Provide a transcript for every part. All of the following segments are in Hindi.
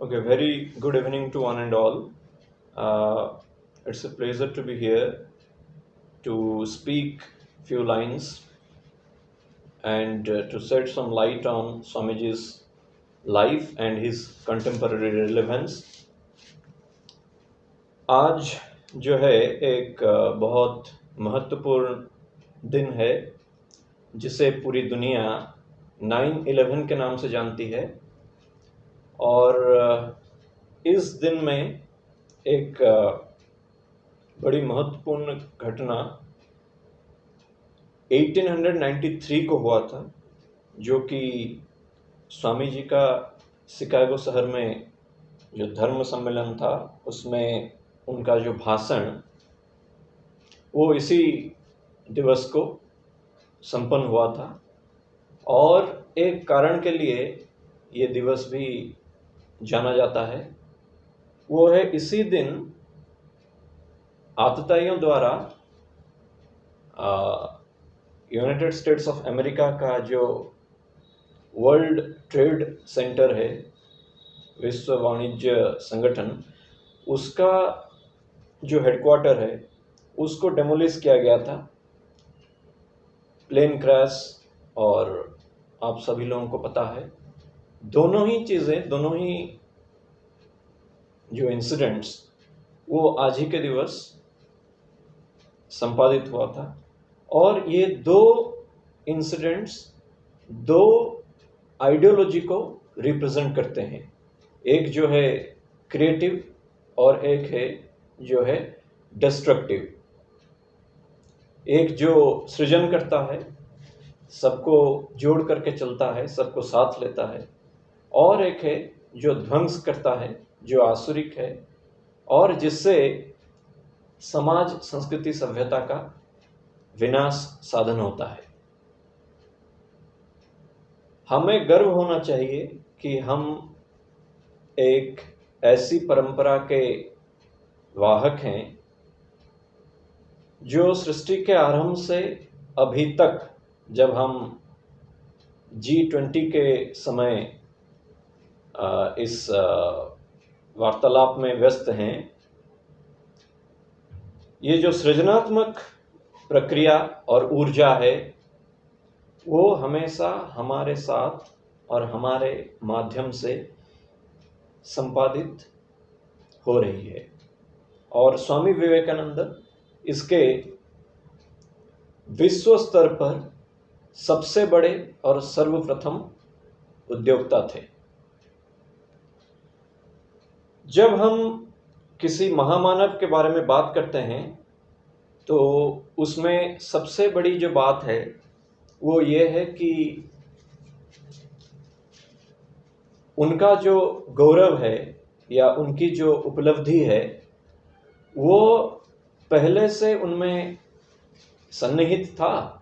Okay, very good evening to one and all. It's a pleasure to be here to speak few lines and to shed some light on Swamiji's life and his contemporary relevance. आज जो है एक बहुत महत्वपूर्ण दिन है जिसे पूरी दुनिया 9/11 के नाम से जानती है और इस दिन में एक बड़ी महत्वपूर्ण घटना 1893 को हुआ था, जो कि स्वामी जी का शिकागो शहर में जो धर्म सम्मेलन था उसमें उनका जो भाषण वो इसी दिवस को संपन्न हुआ था। और एक कारण के लिए ये दिवस भी जाना जाता है, वो है इसी दिन आतताइयों द्वारा यूनाइटेड स्टेट्स ऑफ अमेरिका का जो वर्ल्ड ट्रेड सेंटर है, विश्व वाणिज्य संगठन, उसका जो हेडक्वार्टर है उसको डेमोलिश किया गया था प्लेन क्रैश। और आप सभी लोगों को पता है दोनों ही चीज़ें, दोनों ही जो इंसिडेंट्स वो आज ही के दिवस संपादित हुआ था। और ये दो इंसिडेंट्स दो आइडियोलॉजी को रिप्रेजेंट करते हैं, एक जो है क्रिएटिव और एक है जो है डिस्ट्रक्टिव। एक जो सृजन करता है, सबको जोड़ करके चलता है, सबको साथ लेता है, और एक है जो ध्वंस करता है, जो आसुरिक है और जिससे समाज, संस्कृति, सभ्यता का विनाश साधन होता है। हमें गर्व होना चाहिए कि हम एक ऐसी परंपरा के वाहक हैं जो सृष्टि के आरंभ से अभी तक, जब हम G20 के समय इस वार्तालाप में व्यस्त हैं, ये जो सृजनात्मक प्रक्रिया और ऊर्जा है वो हमेशा हमारे साथ और हमारे माध्यम से संपादित हो रही है। और स्वामी विवेकानंद इसके विश्व स्तर पर सबसे बड़े और सर्वप्रथम उद्योक्ता थे। जब हम किसी महामानव के बारे में बात करते हैं तो उसमें सबसे बड़ी जो बात है वो ये है कि उनका जो गौरव है या उनकी जो उपलब्धि है वो पहले से उनमें सन्निहित था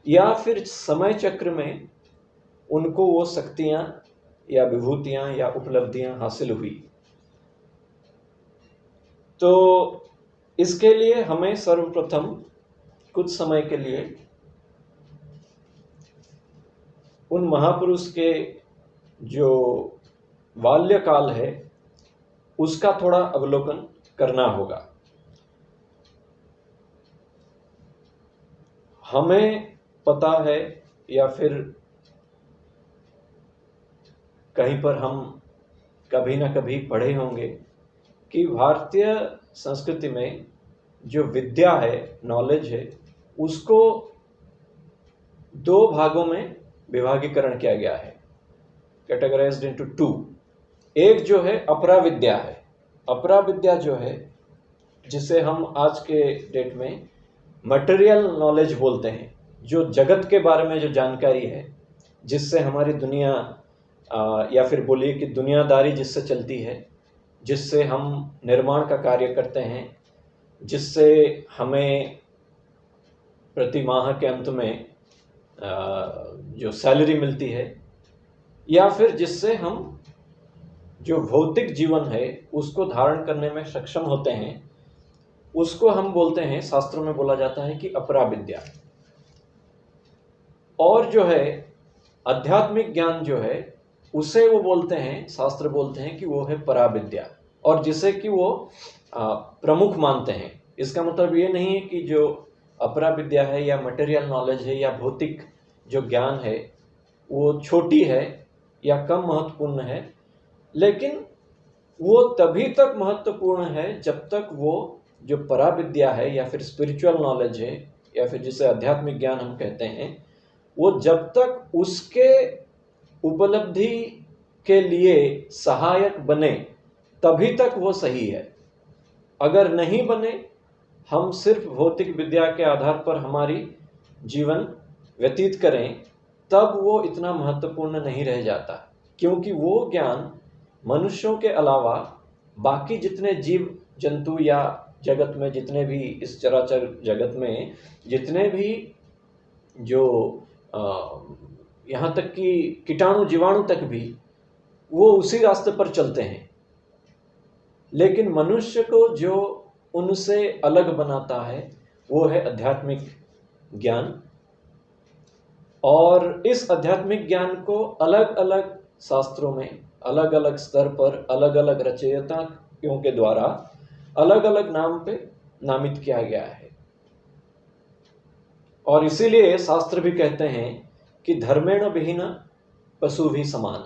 या फिर समय चक्र में उनको वो शक्तियाँ या विभूतियाँ या उपलब्धियाँ हासिल हुई। तो इसके लिए हमें सर्वप्रथम कुछ समय के लिए उन महापुरुष के जो बाल्यकाल है उसका थोड़ा अवलोकन करना होगा। हमें पता है या फिर कहीं पर हम कभी ना कभी पढ़े होंगे कि भारतीय संस्कृति में जो विद्या है, नॉलेज है, उसको दो भागों में विभागीकरण किया गया है, कैटेगराइज्ड इनटू टू। एक जो है अपरा विद्या है। अपरा विद्या जो है, जिसे हम आज के डेट में मटेरियल नॉलेज बोलते हैं, जो जगत के बारे में जो जानकारी है, जिससे हमारी दुनिया या फिर बोलिए कि दुनियादारी जिससे चलती है, जिससे हम निर्माण का कार्य करते हैं, जिससे हमें प्रति माह के अंत में जो सैलरी मिलती है, या फिर जिससे हम जो भौतिक जीवन है उसको धारण करने में सक्षम होते हैं, उसको हम बोलते हैं, शास्त्रों में बोला जाता है कि अपरा विद्या। और जो है आध्यात्मिक ज्ञान जो है उसे वो बोलते हैं, शास्त्र बोलते हैं कि वो है पराविद्या, और जिसे कि वो प्रमुख मानते हैं। इसका मतलब ये नहीं है कि जो अपरा विद्या है या मटेरियल नॉलेज है या भौतिक जो ज्ञान है वो छोटी है या कम महत्वपूर्ण है, लेकिन वो तभी तक महत्वपूर्ण है जब तक वो जो पराविद्या है या फिर स्पिरिचुअल नॉलेज है या फिर जिसे आध्यात्मिक ज्ञान हम कहते हैं, वो जब तक उसके उपलब्धि के लिए सहायक बने तभी तक वो सही है। अगर नहीं बने, हम सिर्फ भौतिक विद्या के आधार पर हमारी जीवन व्यतीत करें, तब वो इतना महत्वपूर्ण नहीं रह जाता, क्योंकि वो ज्ञान मनुष्यों के अलावा बाकी जितने जीव जंतु या जगत में जितने भी इस चराचर जगत में जितने भी जो यहाँ तक कि कीटाणु जीवाणु तक भी वो उसी रास्ते पर चलते हैं। लेकिन मनुष्य को जो उनसे अलग बनाता है वो है आध्यात्मिक ज्ञान, और इस आध्यात्मिक ज्ञान को अलग अलग शास्त्रों में अलग अलग स्तर पर अलग अलग रचयिताओं के द्वारा अलग अलग नाम पे नामित किया गया है। और इसीलिए शास्त्र भी कहते हैं कि धर्मेण विहीन पशु भी समान।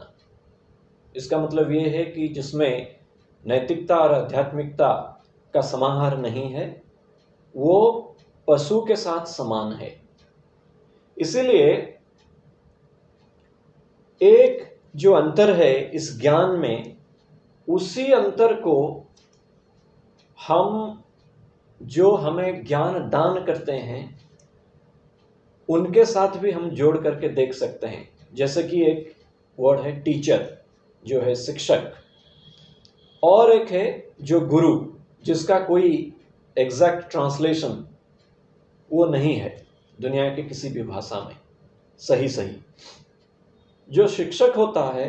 इसका मतलब ये है कि जिसमें नैतिकता और आध्यात्मिकता का समाहार नहीं है वो पशु के साथ समान है। इसीलिए एक जो अंतर है इस ज्ञान में, उसी अंतर को हम जो हमें ज्ञान दान करते हैं उनके साथ भी हम जोड़ करके देख सकते हैं। जैसे कि एक वर्ड है टीचर, जो है शिक्षक, और एक है जो गुरु, जिसका कोई एग्जैक्ट ट्रांसलेशन वो नहीं है दुनिया के किसी भी भाषा में सही। जो शिक्षक होता है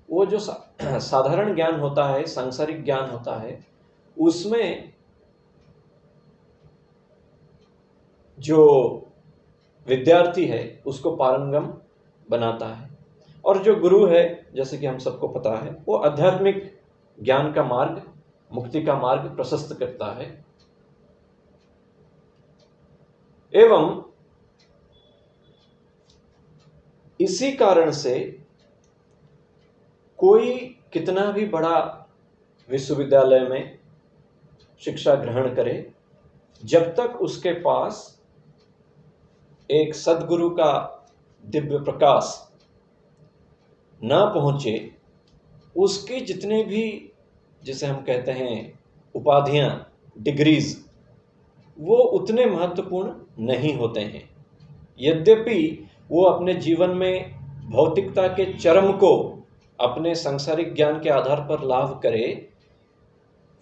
वो जो साधारण ज्ञान होता है, सांसारिक ज्ञान होता है, उसमें जो विद्यार्थी है उसको पारंगम बनाता है, और जो गुरु है जैसे कि हम सबको पता है वो आध्यात्मिक ज्ञान का मार्ग, मुक्ति का मार्ग प्रशस्त करता है। एवं इसी कारण से कोई कितना भी बड़ा विश्वविद्यालय में शिक्षा ग्रहण करे, जब तक उसके पास एक सद्गुरु का दिव्य प्रकाश ना पहुंचे, उसकी जितने भी जिसे हम कहते हैं उपाधियां, डिग्रीज, वो उतने महत्वपूर्ण नहीं होते हैं। यद्यपि वो अपने जीवन में भौतिकता के चरम को अपने सांसारिक ज्ञान के आधार पर लाभ करे,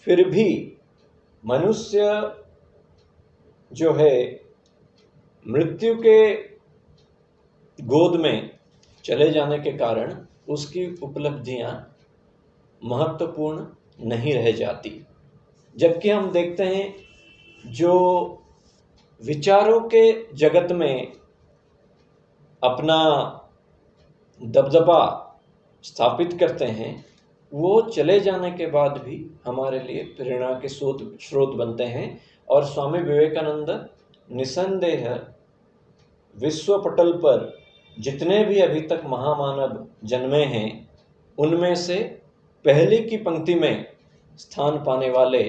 फिर भी मनुष्य जो है मृत्यु के गोद में चले जाने के कारण उसकी उपलब्धियां महत्वपूर्ण नहीं रह जाती। जबकि हम देखते हैं जो विचारों के जगत में अपना दबदबा स्थापित करते हैं, वो चले जाने के बाद भी हमारे लिए प्रेरणा के स्रोत बनते हैं। और स्वामी विवेकानंद निसंदेह विश्व पटल पर जितने भी अभी तक महामानव जन्मे हैं उनमें से पहले की पंक्ति में स्थान पाने वाले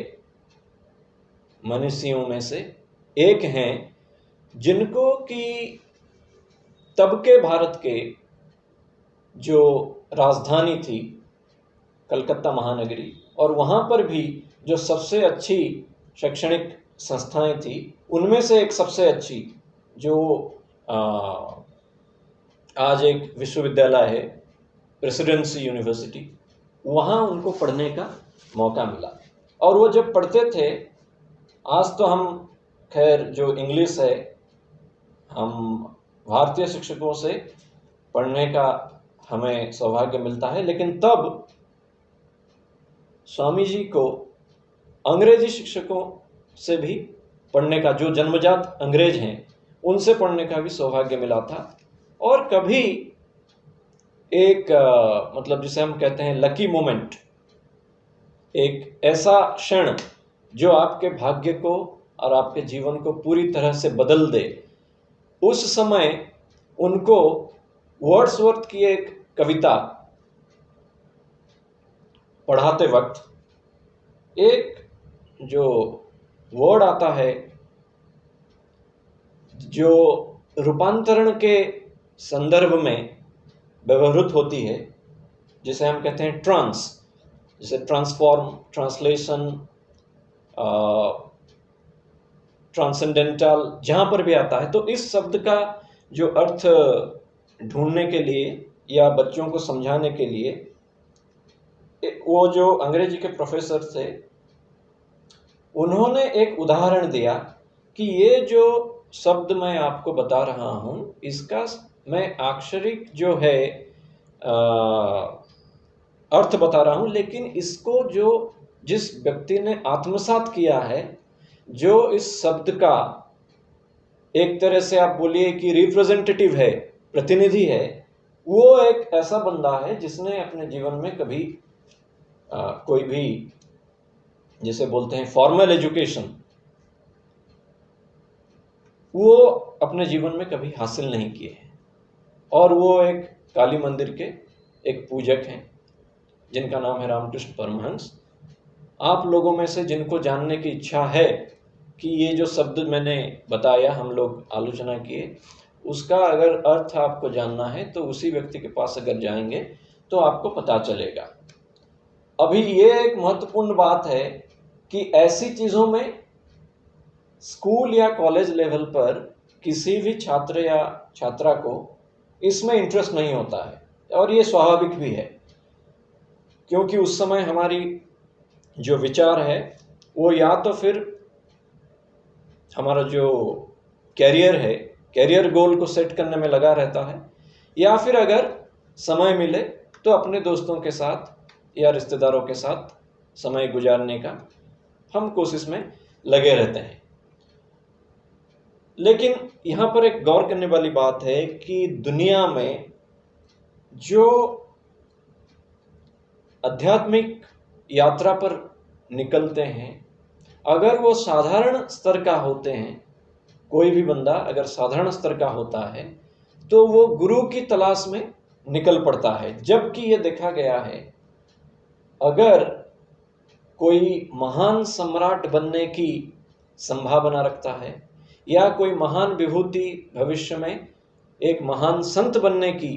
मनीषियों में से एक हैं, जिनको कि तब के भारत के जो राजधानी थी कलकत्ता महानगरी, और वहाँ पर भी जो सबसे अच्छी शैक्षणिक संस्थाएं थी उनमें से एक सबसे अच्छी जो आज एक विश्वविद्यालय है, प्रेसिडेंसी यूनिवर्सिटी, वहाँ उनको पढ़ने का मौका मिला। और वो जब पढ़ते थे, आज तो हम खैर जो इंग्लिश है हम भारतीय शिक्षकों से पढ़ने का हमें सौभाग्य मिलता है, लेकिन तब स्वामी जी को अंग्रेजी शिक्षकों से भी पढ़ने का, जो जन्मजात अंग्रेज हैं उनसे पढ़ने का भी सौभाग्य मिला था। और कभी एक मतलब जिसे हम कहते हैं लकी मोमेंट, एक ऐसा क्षण जो आपके भाग्य को और आपके जीवन को पूरी तरह से बदल दे, उस समय उनको वर्ड्सवर्थ की एक कविता पढ़ाते वक्त एक जो वर्ड आता है जो रूपांतरण के संदर्भ में व्यवहृत होती है, जिसे हम कहते हैं ट्रांस, जैसे ट्रांसफॉर्म, ट्रांसलेशन, ट्रांसेंडेंटल, जहाँ पर भी आता है, तो इस शब्द का जो अर्थ ढूंढने के लिए या बच्चों को समझाने के लिए वो जो अंग्रेजी के प्रोफेसर थे उन्होंने एक उदाहरण दिया कि ये जो शब्द मैं आपको बता रहा हूँ इसका मैं अक्षरिक जो है अर्थ बता रहा हूँ, लेकिन इसको जो जिस व्यक्ति ने आत्मसात किया है, जो इस शब्द का एक तरह से आप बोलिए कि रिप्रेजेंटेटिव है, प्रतिनिधि है, वो एक ऐसा बंदा है जिसने अपने जीवन में कभी कोई भी जिसे बोलते हैं फॉर्मल एजुकेशन वो अपने जीवन में कभी हासिल नहीं किए हैं, और वो एक काली मंदिर के एक पूजक हैं जिनका नाम है रामकृष्ण परमहंस। आप लोगों में से जिनको जानने की इच्छा है कि ये जो शब्द मैंने बताया, हम लोग आलोचना किए, उसका अगर अर्थ आपको जानना है तो उसी व्यक्ति के पास अगर जाएंगे तो आपको पता चलेगा। अभी ये एक महत्वपूर्ण बात है कि ऐसी चीज़ों में स्कूल या कॉलेज लेवल पर किसी भी छात्र या छात्रा को इसमें इंटरेस्ट नहीं होता है, और ये स्वाभाविक भी है, क्योंकि उस समय हमारी जो विचार है वो या तो फिर हमारा जो कैरियर है, कैरियर गोल को सेट करने में लगा रहता है, या फिर अगर समय मिले तो अपने दोस्तों के साथ या रिश्तेदारों के साथ समय गुजारने का हम कोशिश में लगे रहते हैं। लेकिन यहाँ पर एक गौर करने वाली बात है कि दुनिया में जो आध्यात्मिक यात्रा पर निकलते हैं, अगर वो साधारण स्तर का होते हैं, कोई भी बंदा अगर साधारण स्तर का होता है तो वो गुरु की तलाश में निकल पड़ता है। जबकि ये देखा गया है अगर कोई महान सम्राट बनने की संभावना रखता है या कोई महान विभूति भविष्य में एक महान संत बनने की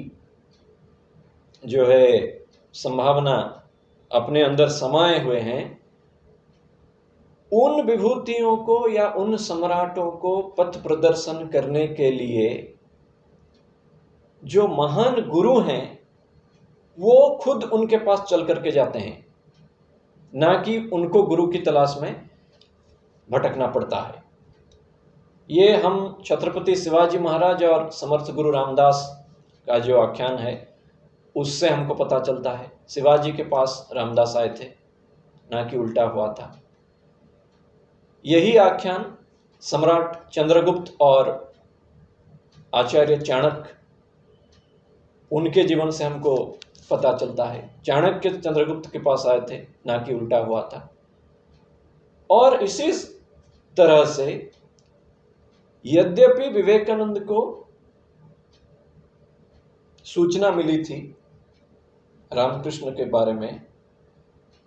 जो है संभावना अपने अंदर समाये हुए हैं, उन विभूतियों को या उन सम्राटों को पथ प्रदर्शन करने के लिए जो महान गुरु हैं वो खुद उनके पास चल करके जाते हैं, ना कि उनको गुरु की तलाश में भटकना पड़ता है। ये हम छत्रपति शिवाजी महाराज और समर्थ गुरु रामदास का जो आख्यान है उससे हमको पता चलता है। शिवाजी के पास रामदास आए थे, ना कि उल्टा हुआ था। यही आख्यान सम्राट चंद्रगुप्त और आचार्य चाणक्य, उनके जीवन से हमको पता चलता है। चाणक्य चंद्रगुप्त के पास आए थे, ना कि उल्टा हुआ था। और इसी तरह से यद्यपि विवेकानंद को सूचना मिली थी रामकृष्ण के बारे में,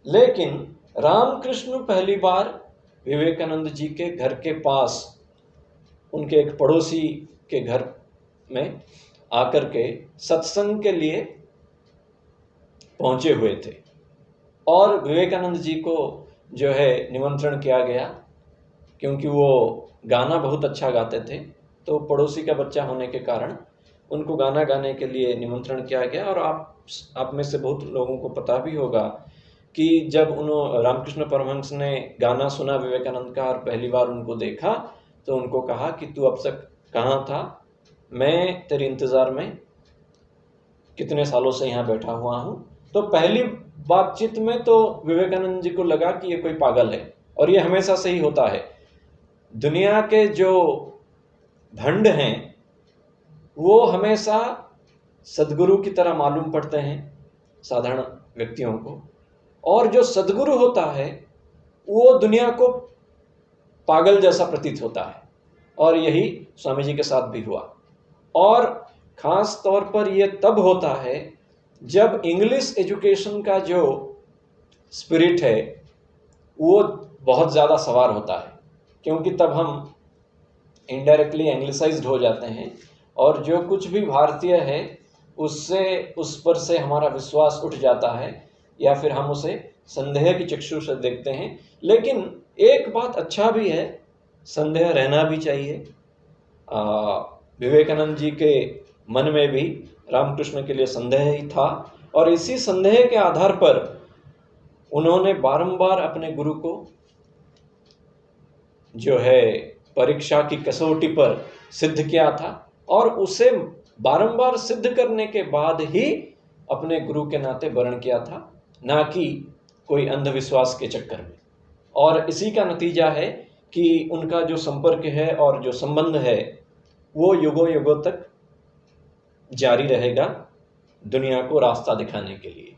लेकिन रामकृष्ण पहली बार विवेकानंद जी के घर के पास उनके एक पड़ोसी के घर में आकर के सत्संग के लिए पहुंचे हुए थे, और विवेकानंद जी को जो है निमंत्रण किया गया, क्योंकि वो गाना बहुत अच्छा गाते थे, तो पड़ोसी का बच्चा होने के कारण उनको गाना गाने के लिए निमंत्रण किया गया। और आप में से बहुत लोगों को पता भी होगा कि जब रामकृष्ण परमहंस ने गाना सुना विवेकानंद का और पहली बार उनको देखा तो उनको कहा कि तू अब तक कहाँ था, मैं तेरे इंतज़ार में कितने सालों से यहाँ बैठा हुआ हूँ। तो पहली बातचीत में तो विवेकानंद जी को लगा कि ये कोई पागल है, और ये हमेशा से ही होता है। दुनिया के जो भंड हैं वो हमेशा सद्गुरु की तरह मालूम पड़ते हैं साधारण व्यक्तियों को, और जो सद्गुरु होता है वो दुनिया को पागल जैसा प्रतीत होता है। और यही स्वामी जी के साथ भी हुआ। और खास तौर पर यह तब होता है जब इंग्लिश एजुकेशन का जो स्पिरिट है वो बहुत ज़्यादा सवार होता है, क्योंकि तब हम इनडायरेक्टली एंग्लिसाइज्ड हो जाते हैं और जो कुछ भी भारतीय है उससे उस पर से हमारा विश्वास उठ जाता है, या फिर हम उसे संदेह की चक्षु से देखते हैं। लेकिन एक बात अच्छा भी है, संदेह रहना भी चाहिए। विवेकानंद जी के मन में भी रामकृष्ण के लिए संदेह ही था, और इसी संदेह के आधार पर उन्होंने बारंबार अपने गुरु को जो है परीक्षा की कसौटी पर सिद्ध किया था, और उसे बारंबार सिद्ध करने के बाद ही अपने गुरु के नाते वर्ण किया था, ना कि कोई अंधविश्वास के चक्कर में। और इसी का नतीजा है कि उनका जो संपर्क है और जो संबंध है वो युगों युगों तक जारी रहेगा, दुनिया को रास्ता दिखाने के लिए।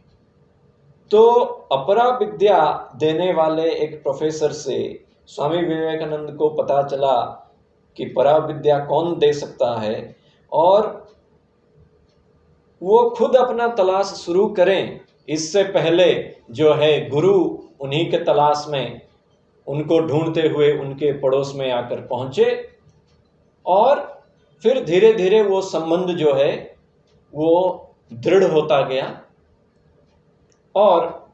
तो अपरा विद्या देने वाले एक प्रोफेसर से स्वामी विवेकानंद को पता चला कि परा विद्या कौन दे सकता है, और वो खुद अपना तलाश शुरू करें इससे पहले जो है गुरु उन्हीं के तलाश में उनको ढूंढते हुए उनके पड़ोस में आकर पहुंचे, और फिर धीरे धीरे वो संबंध जो है वो दृढ़ होता गया, और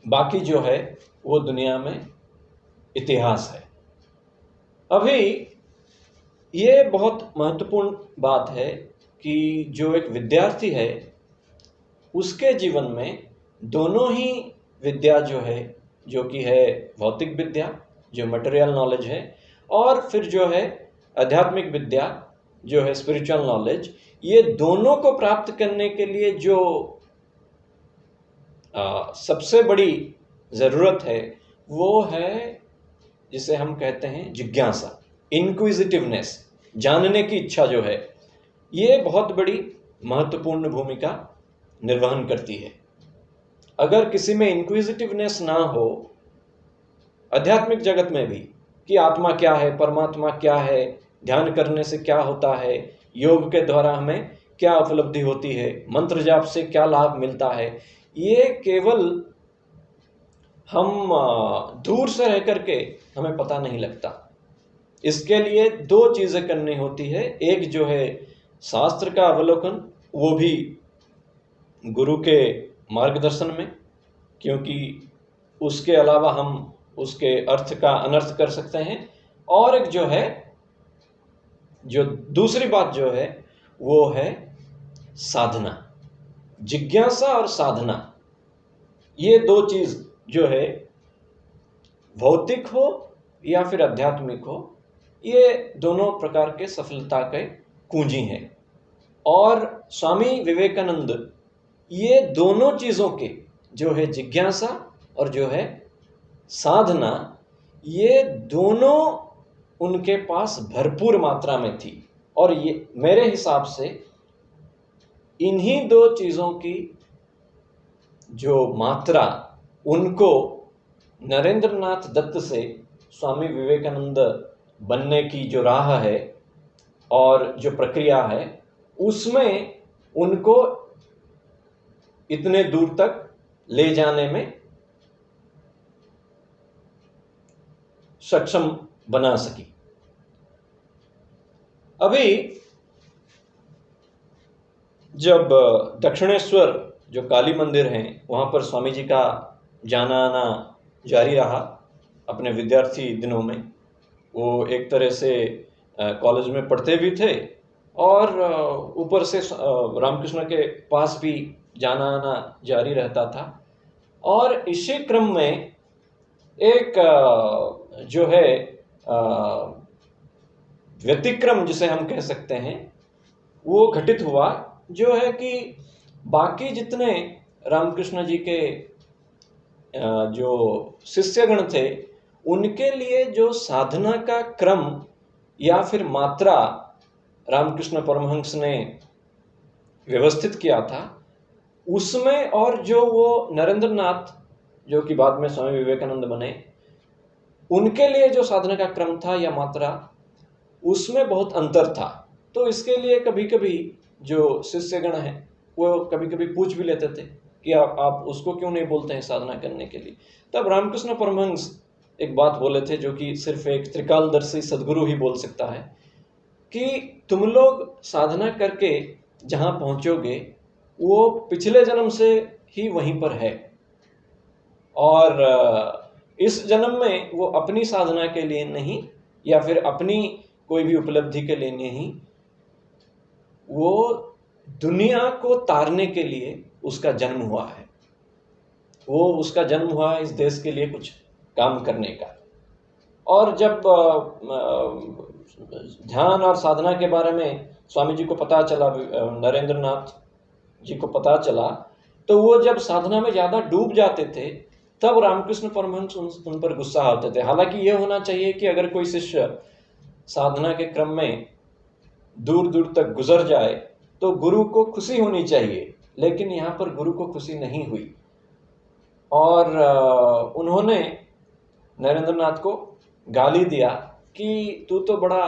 बाकी जो है वो दुनिया में इतिहास है। अभी ये बहुत महत्वपूर्ण बात है कि जो एक विद्यार्थी है उसके जीवन में दोनों ही विद्या जो है, जो कि है भौतिक विद्या जो मटेरियल नॉलेज है, और फिर जो है आध्यात्मिक विद्या जो है स्पिरिचुअल नॉलेज, ये दोनों को प्राप्त करने के लिए जो सबसे बड़ी ज़रूरत है वो है जिसे हम कहते हैं जिज्ञासा, इंक्विजिटिवनेस, जानने की इच्छा जो है, ये बहुत बड़ी महत्वपूर्ण भूमिका निर्वहन करती है। अगर किसी में इंक्विजिटिवनेस ना हो आध्यात्मिक जगत में भी कि आत्मा क्या है, परमात्मा क्या है, ध्यान करने से क्या होता है, योग के द्वारा हमें क्या उपलब्धि होती है, मंत्र जाप से क्या लाभ मिलता है, ये केवल हम दूर से रह करके हमें पता नहीं लगता। इसके लिए दो चीज़ें करनी होती है। एक जो है शास्त्र का अवलोकन, वो भी गुरु के मार्गदर्शन में, क्योंकि उसके अलावा हम उसके अर्थ का अनर्थ कर सकते हैं। और एक जो है, जो दूसरी बात जो है वो है साधना, जिज्ञासा और साधना। ये दो चीज़ जो है भौतिक हो या फिर आध्यात्मिक हो, ये दोनों प्रकार के सफलता के कुंजी हैं। और स्वामी विवेकानंद ये दोनों चीज़ों के जो है जिज्ञासा और जो है साधना, ये दोनों उनके पास भरपूर मात्रा में थी। और ये मेरे हिसाब से इन्हीं दो चीज़ों की जो मात्रा उनको नरेंद्रनाथ दत्त से स्वामी विवेकानंद बनने की जो राह है और जो प्रक्रिया है, उसमें उनको इतने दूर तक ले जाने में सक्षम बना सकी। अभी जब दक्षिणेश्वर जो काली मंदिर हैं वहाँ पर स्वामी जी का जाना आना जारी रहा अपने विद्यार्थी दिनों में, वो एक तरह से कॉलेज में पढ़ते भी थे और ऊपर से रामकृष्ण के पास भी जाना आना जारी रहता था। और इसी क्रम में एक जो है व्यतिक्रम जिसे हम कह सकते हैं वो घटित हुआ, जो है कि बाकी जितने रामकृष्ण जी के जो शिष्यगण थे उनके लिए जो साधना का क्रम या फिर मात्रा रामकृष्ण परमहंस ने व्यवस्थित किया था, उसमें और जो वो नरेंद्र नाथ जो कि बाद में स्वामी विवेकानंद बने, उनके लिए जो साधना का क्रम था या मात्रा, उसमें बहुत अंतर था। तो इसके लिए कभी कभी जो शिष्यगण हैं वो कभी कभी पूछ भी लेते थे कि आप उसको क्यों नहीं बोलते हैं साधना करने के लिए। तब रामकृष्ण परमहंस एक बात बोले थे जो कि सिर्फ एक त्रिकालदर्शी सदगुरु ही बोल सकता है, कि तुम लोग साधना करके जहाँ पहुँचोगे वो पिछले जन्म से ही वहीं पर है, और इस जन्म में वो अपनी साधना के लिए नहीं या फिर अपनी कोई भी उपलब्धि के लिए नहीं, वो दुनिया को तारने के लिए उसका जन्म हुआ है। वो उसका जन्म हुआ है इस देश के लिए कुछ काम करने का। और जब ध्यान और साधना के बारे में स्वामी जी को पता चला, नरेंद्र नाथ जी को पता चला, तो वो जब साधना में ज़्यादा डूब जाते थे तब रामकृष्ण परमहंस उन पर गुस्सा होते थे। हालांकि ये होना चाहिए कि अगर कोई शिष्य साधना के क्रम में दूर दूर तक गुजर जाए तो गुरु को खुशी होनी चाहिए, लेकिन यहाँ पर गुरु को खुशी नहीं हुई और उन्होंने नरेंद्र नाथ को गाली दिया कि तू तो बड़ा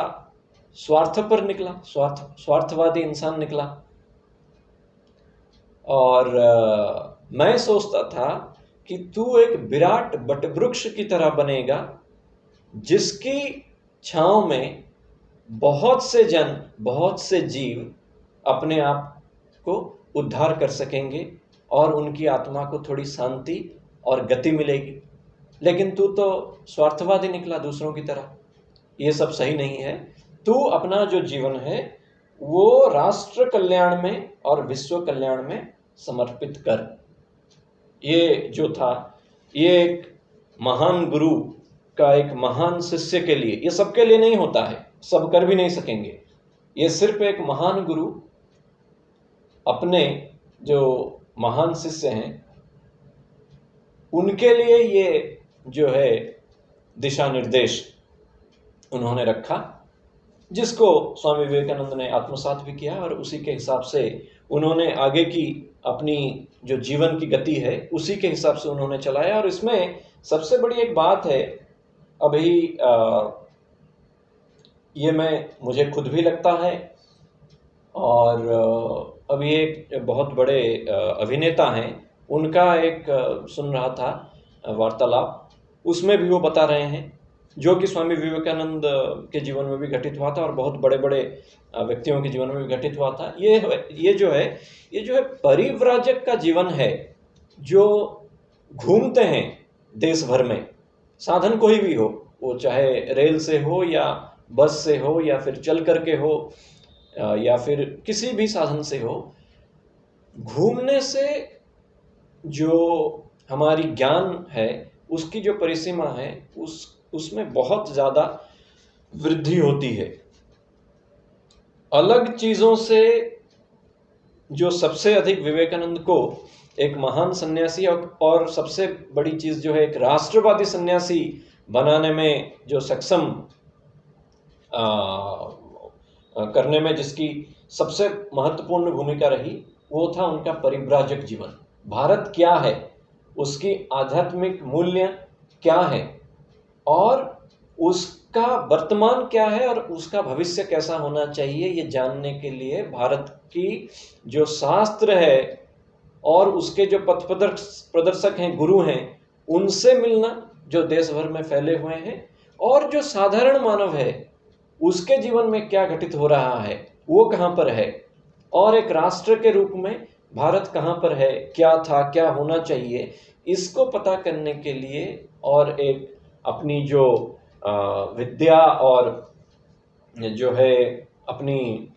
स्वार्थपर निकला, स्वार्थवादी इंसान निकला। और मैं सोचता था कि तू एक विराट वटवृक्ष की तरह बनेगा जिसकी छांव में बहुत से जन, बहुत से जीव अपने आप को उद्धार कर सकेंगे और उनकी आत्मा को थोड़ी शांति और गति मिलेगी। लेकिन तू तो स्वार्थवादी निकला दूसरों की तरह। ये सब सही नहीं है। तू अपना जो जीवन है वो राष्ट्र कल्याण में और विश्व कल्याण में समर्पित कर। ये जो था, ये एक महान गुरु का एक महान शिष्य के लिए, ये सबके लिए नहीं होता है, सब कर भी नहीं सकेंगे। ये सिर्फ एक महान गुरु अपने जो महान शिष्य हैं उनके लिए ये जो है दिशा निर्देश उन्होंने रखा, जिसको स्वामी विवेकानंद ने आत्मसात भी किया और उसी के हिसाब से उन्होंने आगे की अपनी जो जीवन की गति है उसी के हिसाब से उन्होंने चलाया। और इसमें सबसे बड़ी एक बात है, अभी ये मुझे खुद भी लगता है, और अभी एक बहुत बड़े अभिनेता हैं उनका एक सुन रहा था वार्तालाप, उसमें भी वो बता रहे हैं जो कि स्वामी विवेकानंद के जीवन में भी घटित हुआ था और बहुत बड़े बड़े व्यक्तियों के जीवन में भी घटित हुआ था। ये जो है परिव्राजक का जीवन है, जो घूमते हैं देश भर में, साधन कोई भी हो, वो चाहे रेल से हो या बस से हो या फिर चल करके हो या फिर किसी भी साधन से हो। घूमने से जो हमारी ज्ञान है उसकी जो परिसीमा है उसमें बहुत ज़्यादा वृद्धि होती है। अलग चीज़ों से जो सबसे अधिक विवेकानंद को एक महान सन्यासी और सबसे बड़ी चीज़ जो है एक राष्ट्रवादी सन्यासी बनाने में जो सक्षम करने में जिसकी सबसे महत्वपूर्ण भूमिका रही वो था उनका परिव्राजक जीवन। भारत क्या है, उसकी आध्यात्मिक मूल्य क्या है और उसका वर्तमान क्या है और उसका भविष्य कैसा होना चाहिए, ये जानने के लिए भारत की जो शास्त्र है और उसके जो पथ प्रदर्शक हैं, गुरु हैं, उनसे मिलना जो देश भर में फैले हुए हैं, और जो साधारण मानव है उसके जीवन में क्या घटित हो रहा है, वो कहाँ पर है, और एक राष्ट्र के रूप में भारत कहाँ पर है, क्या था, क्या होना चाहिए, इसको पता करने के लिए और एक अपनी जो विद्या और जो है अपनी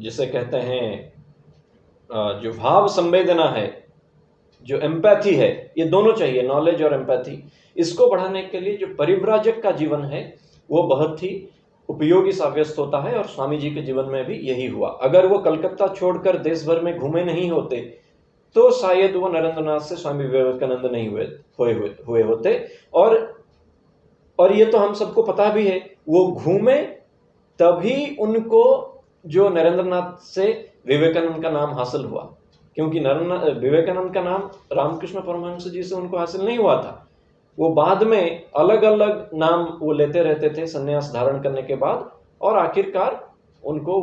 जिसे कहते हैं जो भाव संवेदना है, जो एम्पैथी है, ये दोनों चाहिए, नॉलेज और एम्पैथी। इसको बढ़ाने के लिए जो परिव्राजक का जीवन है वो बहुत ही उपयोगी साब्यस्त होता है और स्वामी जी के जीवन में भी यही हुआ। अगर वो कलकत्ता छोड़कर देश भर में घूमे नहीं होते तो शायद वो नरेंद्र नाथ से स्वामी विवेकानंद नहीं हुए होते। और ये तो हम सबको पता भी है, वो घूमे तभी उनको जो नरेंद्र नाथ से विवेकानंद का नाम हासिल हुआ, क्योंकि विवेकानंद का नाम रामकृष्ण परमहंस जी से उनको हासिल नहीं हुआ था। वो बाद में अलग अलग नाम वो लेते रहते थे संन्यास धारण करने के बाद, और आखिरकार उनको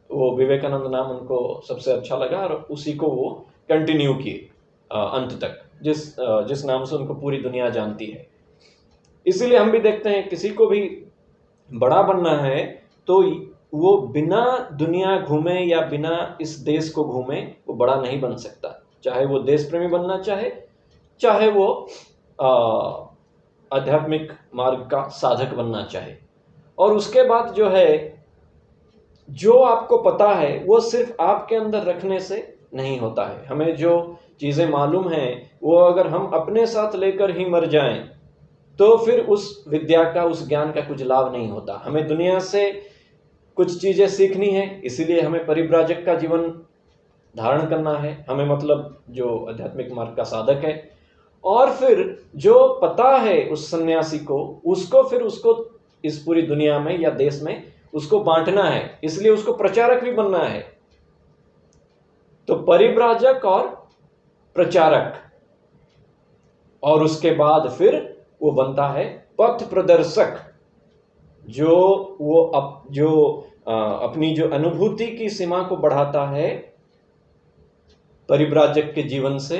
वो विवेकानंद नाम उनको सबसे अच्छा लगा और उसी को वो कंटिन्यू किए अंत तक, जिस नाम से उनको पूरी दुनिया जानती है। इसीलिए हम भी देखते हैं किसी को भी बड़ा बनना है तो वो बिना दुनिया घूमे या बिना इस देश को घूमे वो बड़ा नहीं बन सकता। चाहे वो देश प्रेमी बनना चाहे, चाहे वो आध्यात्मिक मार्ग का साधक बनना चाहे। और उसके बाद जो है, जो आपको पता है वो सिर्फ आपके अंदर रखने से नहीं होता है। हमें जो चीजें मालूम हैं वो अगर हम अपने साथ लेकर ही मर जाएं तो फिर उस विद्या का, उस ज्ञान का कुछ लाभ नहीं होता। हमें दुनिया से कुछ चीजें सीखनी है, इसीलिए हमें परिव्राजक का जीवन धारण करना है, हमें मतलब जो आध्यात्मिक मार्ग का साधक है। और फिर जो पता है उस सन्यासी को, उसको इस पूरी दुनिया में या देश में उसको बांटना है, इसलिए उसको प्रचारक भी बनना है। तो परिव्राजक और प्रचारक, और उसके बाद फिर वो बनता है पथ प्रदर्शक, जो अपनी जो अनुभूति की सीमा को बढ़ाता है परिव्राजक के जीवन से,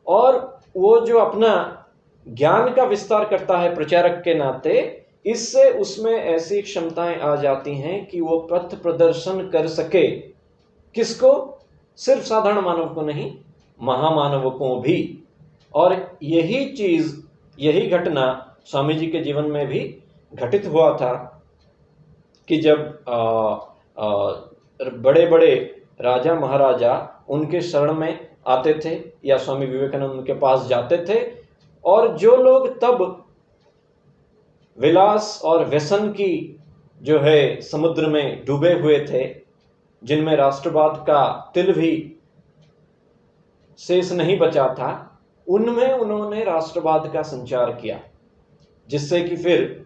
और वो जो अपना ज्ञान का विस्तार करता है प्रचारक के नाते, इससे उसमें ऐसी क्षमताएं आ जाती हैं कि वो पथ प्रदर्शन कर सके। किसको? सिर्फ साधारण मानव को नहीं, महामानव को भी। और यही घटना स्वामी जी के जीवन में भी घटित हुआ था कि जब बड़े बड़े राजा महाराजा उनके शरण में आते थे या स्वामी विवेकानंद के पास जाते थे, और जो लोग तब विलास और व्यसन की जो है समुद्र में डूबे हुए थे, जिनमें राष्ट्रवाद का तिल भी शेष नहीं बचा था, उनमें उन्होंने राष्ट्रवाद का संचार किया, जिससे कि फिर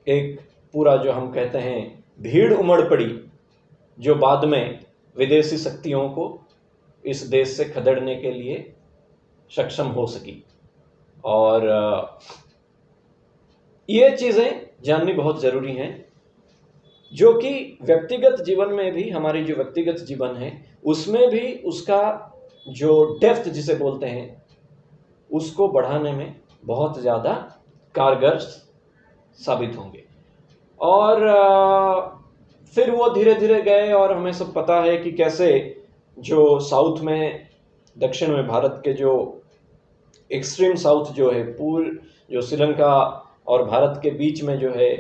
एक पूरा जो हम कहते हैं भीड़ उमड़ पड़ी, जो बाद में विदेशी शक्तियों को इस देश से खदेड़ने के लिए सक्षम हो सकी। और ये चीजें जाननी बहुत जरूरी हैं, जो कि व्यक्तिगत जीवन में भी, हमारी जो व्यक्तिगत जीवन है उसमें भी उसका जो डेप्थ जिसे बोलते हैं उसको बढ़ाने में बहुत ज़्यादा कारगर साबित होंगे। और फिर वो धीरे धीरे गए, और हमें सब पता है कि कैसे जो साउथ में, दक्षिण में भारत के जो एक्सट्रीम साउथ जो है, जो श्रीलंका और भारत के बीच में जो है,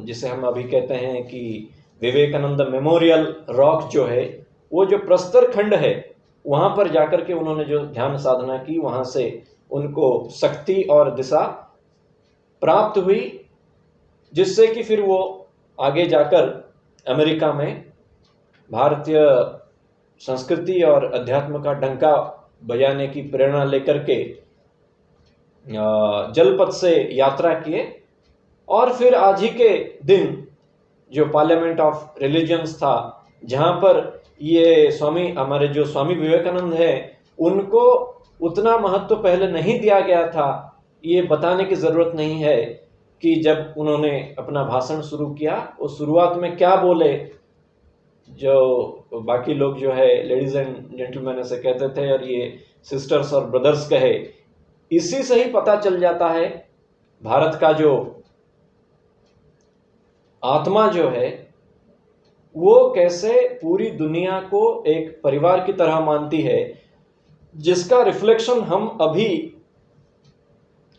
जिसे हम अभी कहते हैं कि विवेकानंद मेमोरियल रॉक जो है, वो जो प्रस्तर खंड है, वहाँ पर जाकर के उन्होंने जो ध्यान साधना की, वहाँ से उनको शक्ति और दिशा प्राप्त हुई, जिससे कि फिर वो आगे जाकर अमेरिका में भारतीय संस्कृति और अध्यात्म का डंका बजाने की प्रेरणा लेकर के जलपथ से यात्रा किए। और फिर आज ही के दिन जो पार्लियामेंट ऑफ रिलीजियंस था, जहाँ पर ये हमारे जो स्वामी विवेकानंद है, उनको उतना महत्व पहले नहीं दिया गया था। ये बताने की ज़रूरत नहीं है कि जब उन्होंने अपना भाषण शुरू किया, वो शुरुआत में क्या बोले, जो बाकी लोग जो है लेडीज एंड जेंटलमैन ऐसे कहते थे और ये सिस्टर्स और ब्रदर्स कहे, इसी से ही पता चल जाता है भारत का जो आत्मा जो है वो कैसे पूरी दुनिया को एक परिवार की तरह मानती है, जिसका रिफ्लेक्शन हम अभी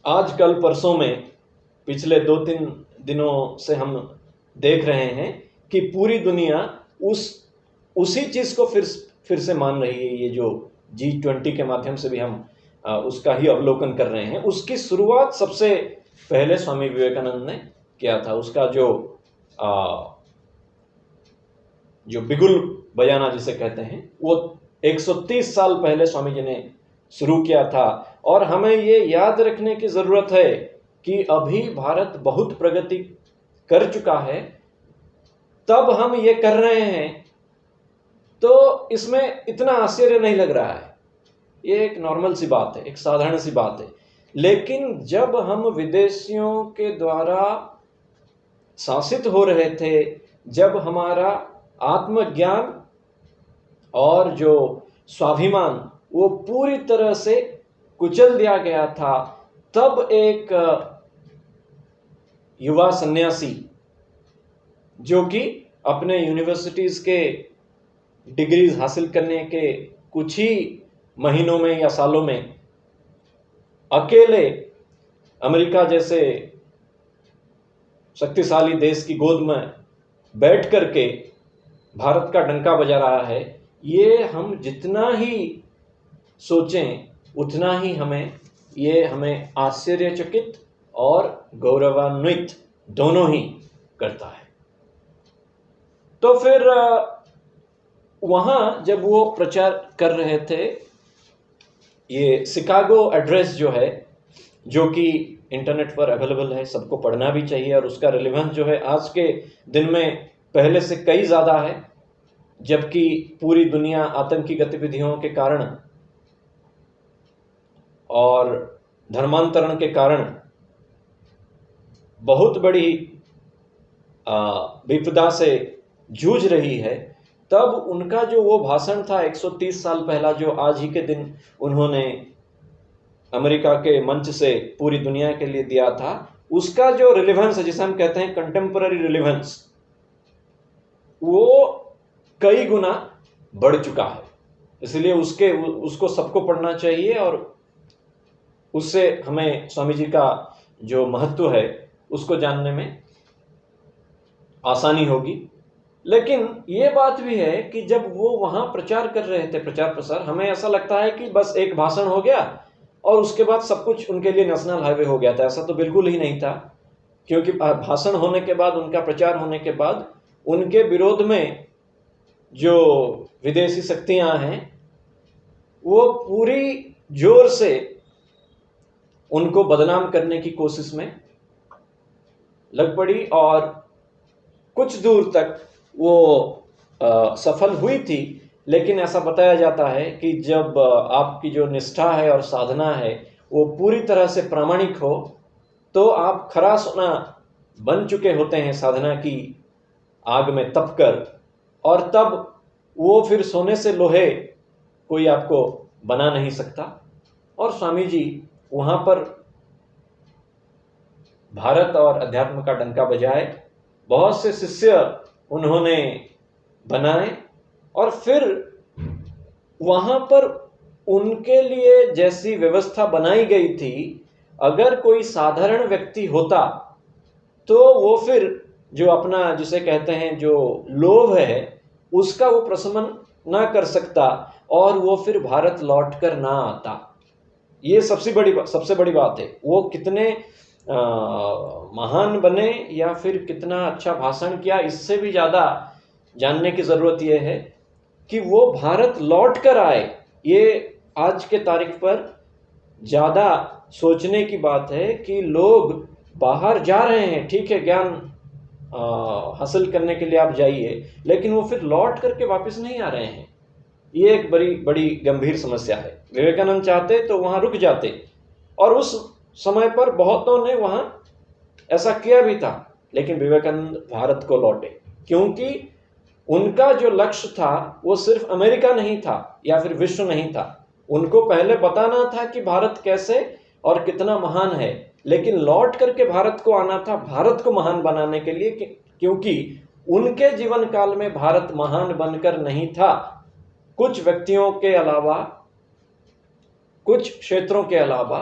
आज कल परसों में पिछले 2-3 दिनों से हम देख रहे हैं कि पूरी दुनिया उसी चीज को फिर से मान रही है। ये जो G20 के माध्यम से भी हम उसका ही अवलोकन कर रहे हैं। उसकी शुरुआत सबसे पहले स्वामी विवेकानंद ने किया था। उसका जो बिगुल बजाना जिसे कहते हैं, वो 130 साल पहले स्वामी जी ने शुरू किया था। और हमें ये याद रखने की जरूरत है कि अभी भारत बहुत प्रगति कर चुका है, तब हम ये कर रहे हैं तो इसमें इतना आश्चर्य नहीं लग रहा है, ये एक नॉर्मल सी बात है, एक साधारण सी बात है। लेकिन जब हम विदेशियों के द्वारा शासित हो रहे थे, जब हमारा आत्मज्ञान और जो स्वाभिमान वो पूरी तरह से कुचल दिया गया था, तब एक युवा सन्यासी जो कि अपने यूनिवर्सिटीज के डिग्रीज हासिल करने के कुछ ही महीनों में या सालों में अकेले अमेरिका जैसे शक्तिशाली देश की गोद में बैठ करके भारत का डंका बजा रहा है, ये हम जितना ही सोचें उतना ही हमें आश्चर्यचकित और गौरवान्वित दोनों ही करता है। तो फिर वहाँ जब वो प्रचार कर रहे थे, ये शिकागो एड्रेस जो है, जो कि इंटरनेट पर अवेलेबल है, सबको पढ़ना भी चाहिए, और उसका रिलेवेंस जो है आज के दिन में पहले से कई ज़्यादा है, जबकि पूरी दुनिया आतंकी गतिविधियों के कारण और धर्मांतरण के कारण बहुत बड़ी विपदा से जूझ रही है। तब उनका जो वो भाषण था 130 साल पहला, जो आज ही के दिन उन्होंने अमेरिका के मंच से पूरी दुनिया के लिए दिया था, उसका जो रिलेवेंस है, जिसे हम कहते हैं कंटेम्पररी रिलेवेंस, वो कई गुना बढ़ चुका है। इसलिए उसको सबको पढ़ना चाहिए, और उससे हमें स्वामी जी का जो महत्व है उसको जानने में आसानी होगी। लेकिन ये बात भी है कि जब वो वहाँ प्रचार कर रहे थे, प्रचार प्रसार, हमें ऐसा लगता है कि बस एक भाषण हो गया और उसके बाद सब कुछ उनके लिए नेशनल हाईवे हो गया था। ऐसा तो बिल्कुल ही नहीं था, क्योंकि भाषण होने के बाद, उनका प्रचार होने के बाद, उनके विरोध में जो विदेशी शक्तियाँ हैं वो पूरी जोर से उनको बदनाम करने की कोशिश में लग पड़ी, और कुछ दूर तक वो सफल हुई थी। लेकिन ऐसा बताया जाता है कि जब आपकी जो निष्ठा है और साधना है वो पूरी तरह से प्रामाणिक हो, तो आप खरा सोना बन चुके होते हैं साधना की आग में तपकर, और तब वो फिर सोने से लोहे कोई आपको बना नहीं सकता। और स्वामी जी वहाँ पर भारत और अध्यात्म का डंका बजाए, बहुत से शिष्य उन्होंने बनाए, और फिर वहाँ पर उनके लिए जैसी व्यवस्था बनाई गई थी, अगर कोई साधारण व्यक्ति होता तो वो फिर जो अपना, जिसे कहते हैं जो लोभ है, उसका वो प्रशमन ना कर सकता, और वो फिर भारत लौट कर ना आता। ये सबसे बड़ी बात है। वो कितने महान बने या फिर कितना अच्छा भाषण किया, इससे भी ज़्यादा जानने की ज़रूरत यह है कि वो भारत लौट कर आए। ये आज के तारीख पर ज़्यादा सोचने की बात है कि लोग बाहर जा रहे हैं, ठीक है, ज्ञान हासिल करने के लिए आप जाइए, लेकिन वो फिर लौट करके वापस नहीं आ रहे हैं। ये एक बड़ी गंभीर समस्या है। विवेकानंद चाहते तो वहाँ रुक जाते, और उस समय पर बहुतों ने वहाँ ऐसा किया भी था, लेकिन विवेकानंद भारत को लौटे, क्योंकि उनका जो लक्ष्य था वो सिर्फ अमेरिका नहीं था या फिर विश्व नहीं था। उनको पहले बताना था कि भारत कैसे और कितना महान है, लेकिन लौट करके भारत को आना था, भारत को महान बनाने के लिए, क्योंकि उनके जीवन काल में भारत महान बनकर नहीं था। कुछ व्यक्तियों के अलावा, कुछ क्षेत्रों के अलावा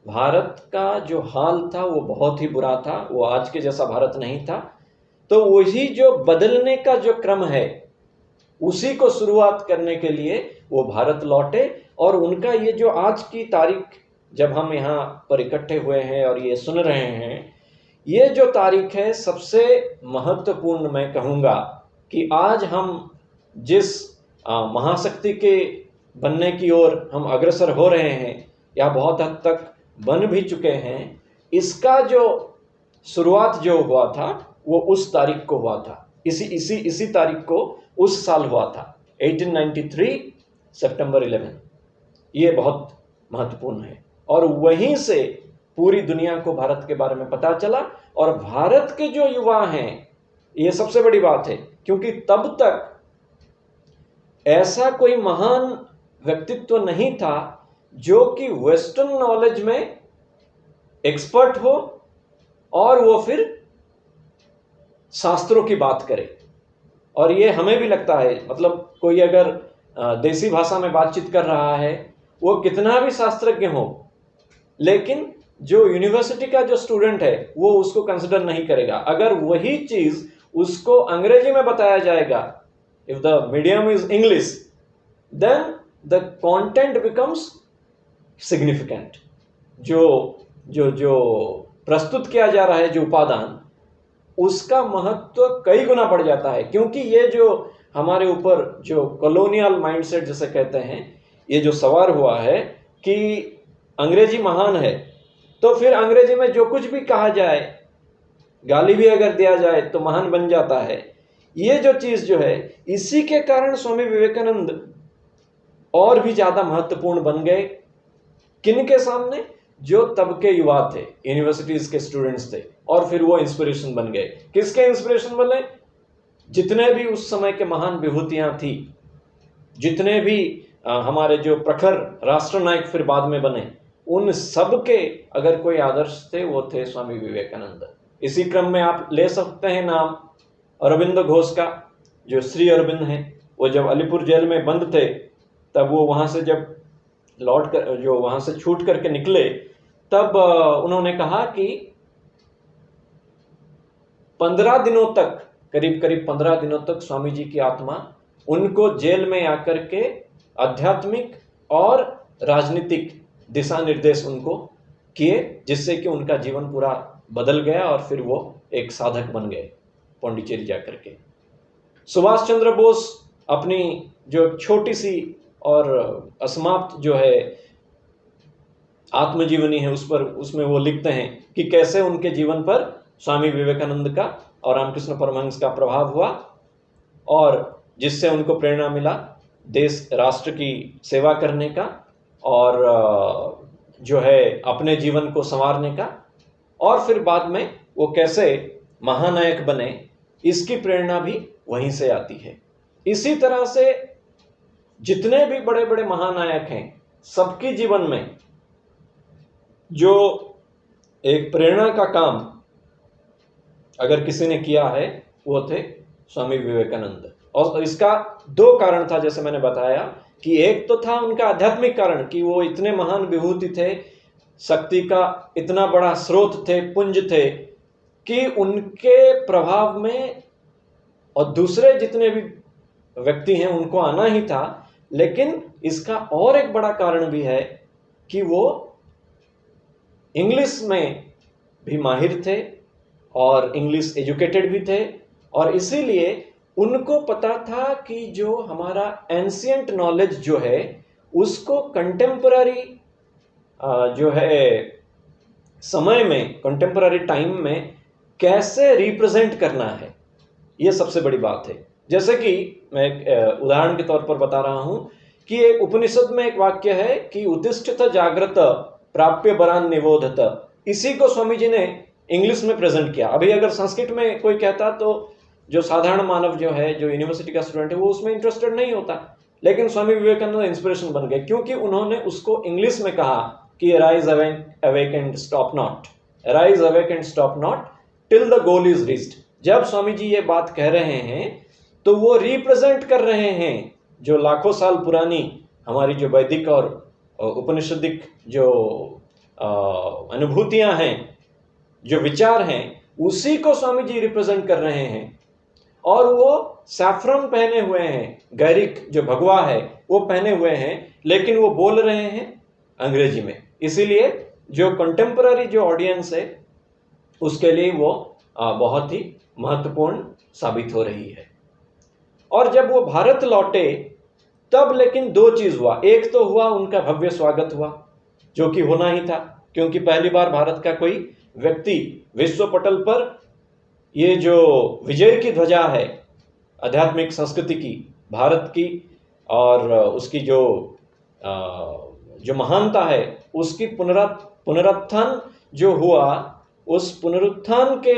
भारत का जो हाल था वो बहुत ही बुरा था। वो आज के जैसा भारत नहीं था। तो वही जो बदलने का जो क्रम है, उसी को शुरुआत करने के लिए वो भारत लौटे। और उनका ये जो आज की तारीख, जब हम यहाँ पर इकट्ठे हुए हैं और ये सुन रहे हैं, ये जो तारीख है सबसे महत्वपूर्ण मैं कहूँगा कि आज हम जिस महाशक्ति के बनने की ओर हम अग्रसर हो रहे हैं या बहुत हद तक बन भी चुके हैं, इसका जो शुरुआत जो हुआ था वो उस तारीख को हुआ था, इसी तारीख को उस साल हुआ था। 1893 सितंबर 11, ये बहुत महत्वपूर्ण है। और वहीं से पूरी दुनिया को भारत के बारे में पता चला। और भारत के जो युवा हैं, ये सबसे बड़ी बात है, क्योंकि तब तक ऐसा कोई महान व्यक्तित्व नहीं था जो कि वेस्टर्न नॉलेज में एक्सपर्ट हो और वो फिर शास्त्रों की बात करे। और ये हमें भी लगता है, मतलब कोई अगर देसी भाषा में बातचीत कर रहा है, वो कितना भी शास्त्रज्ञ हो, लेकिन जो यूनिवर्सिटी का जो स्टूडेंट है वो उसको कंसिडर नहीं करेगा। अगर वही चीज उसको अंग्रेजी में बताया जाएगा, if the medium is English, then the content becomes significant. जो जो जो प्रस्तुत किया जा रहा है, जो उपादान, उसका महत्व कई गुना बढ़ जाता है। क्योंकि ये जो हमारे ऊपर जो कॉलोनियल माइंडसेट जिसे कहते हैं, ये जो सवार हुआ है कि अंग्रेजी महान है, तो फिर अंग्रेजी में जो कुछ भी कहा जाए, गाली भी अगर दिया जाए तो महान बन जाता है। ये जो चीज जो है, इसी के कारण स्वामी विवेकानंद और भी ज्यादा महत्वपूर्ण बन गए। किनके सामने? जो तब के युवा थे, यूनिवर्सिटीज के स्टूडेंट्स थे, और फिर वो इंस्पिरेशन बन गए। किसके इंस्पिरेशन बने? जितने भी उस समय के महान विभूतियां थी, जितने भी हमारे जो प्रखर राष्ट्रनायक फिर बाद में बने, उन सब के अगर कोई आदर्श थे, वो थे स्वामी विवेकानंद। इसी क्रम में आप ले सकते हैं नाम अरविंद घोष का, जो श्री अरविंद हैं। वो जब अलीपुर जेल में बंद थे, तब वो वहां से जब लौट कर, जो वहां से छूट करके निकले, तब उन्होंने कहा कि 15 दिनों तक, करीब करीब 15 दिनों तक स्वामी जी की आत्मा उनको जेल में आकर के आध्यात्मिक और राजनीतिक दिशा निर्देश उनको किए, जिससे कि उनका जीवन पूरा बदल गया और फिर वो एक साधक बन गए पौंडीचेरी जाकर के। सुभाष चंद्र बोस अपनी जो छोटी सी और असमाप्त जो है आत्मजीवनी है, उसमें वो लिखते हैं कि कैसे उनके जीवन पर स्वामी विवेकानंद का और रामकृष्ण परमहंस का प्रभाव हुआ, और जिससे उनको प्रेरणा मिला देश राष्ट्र की सेवा करने का, और जो है अपने जीवन को संवारने का, और फिर बाद में वो कैसे महानायक बने, इसकी प्रेरणा भी वहीं से आती है। इसी तरह से जितने भी बड़े बड़े महानायक हैं, सबके जीवन में जो एक प्रेरणा का काम अगर किसी ने किया है, वो थे स्वामी विवेकानंद। और इसका दो कारण था, जैसे मैंने बताया कि एक तो था उनका आध्यात्मिक कारण कि वो इतने महान विभूति थे, शक्ति का इतना बड़ा स्रोत थे, पुंज थे, कि उनके प्रभाव में और दूसरे जितने भी व्यक्ति हैं उनको आना ही था। लेकिन इसका और एक बड़ा कारण भी है कि वो इंग्लिश में भी माहिर थे और इंग्लिश एजुकेटेड भी थे, और इसीलिए उनको पता था कि जो हमारा एंशियंट नॉलेज जो है, उसको कंटेम्पररी जो है समय में, कंटेम्पररी टाइम में कैसे रिप्रेजेंट करना है, ये सबसे बड़ी बात है। जैसे कि मैं एक उदाहरण के तौर पर बता रहा हूं कि एक उपनिषद में एक वाक्य है कि उत्तिष्ठत जागृत प्राप्य वरान निबोधत। इसी को स्वामी जी ने इंग्लिश में प्रेजेंट किया। अभी अगर संस्कृत में कोई कहता तो जो साधारण मानव जो है, जो यूनिवर्सिटी का स्टूडेंट है, वो उसमें इंटरेस्टेड नहीं होता। लेकिन स्वामी विवेकानंद इंस्पिरेशन बन गए, क्योंकि उन्होंने उसको इंग्लिश में कहा कि arise awake and stop not, arise awake and stop not till the goal is reached. जब स्वामी जी ये बात कह रहे हैं तो वो रिप्रेजेंट कर रहे हैं जो लाखों साल पुरानी हमारी जो वैदिक और उपनिषदिक जो अनुभूतियां हैं, जो विचार हैं, उसी को स्वामी जी रिप्रेजेंट कर रहे हैं। और वो सैफ्रन पहने हुए हैं, गैरिक जो भगवा है वो पहने हुए हैं, लेकिन वो बोल रहे हैं अंग्रेजी में। इसीलिए जो कंटेम्पररी जो ऑडियंस है उसके लिए वो बहुत ही महत्वपूर्ण साबित हो रही है। और जब वो भारत लौटे तब लेकिन दो चीज हुआ। एक तो हुआ उनका भव्य स्वागत हुआ, जो कि होना ही था, क्योंकि पहली बार भारत का कोई व्यक्ति विश्व पटल पर ये जो विजय की ध्वजा है आध्यात्मिक संस्कृति की, भारत की और उसकी जो महानता है उसकी पुनरुत्थान जो हुआ, उस पुनरुत्थान के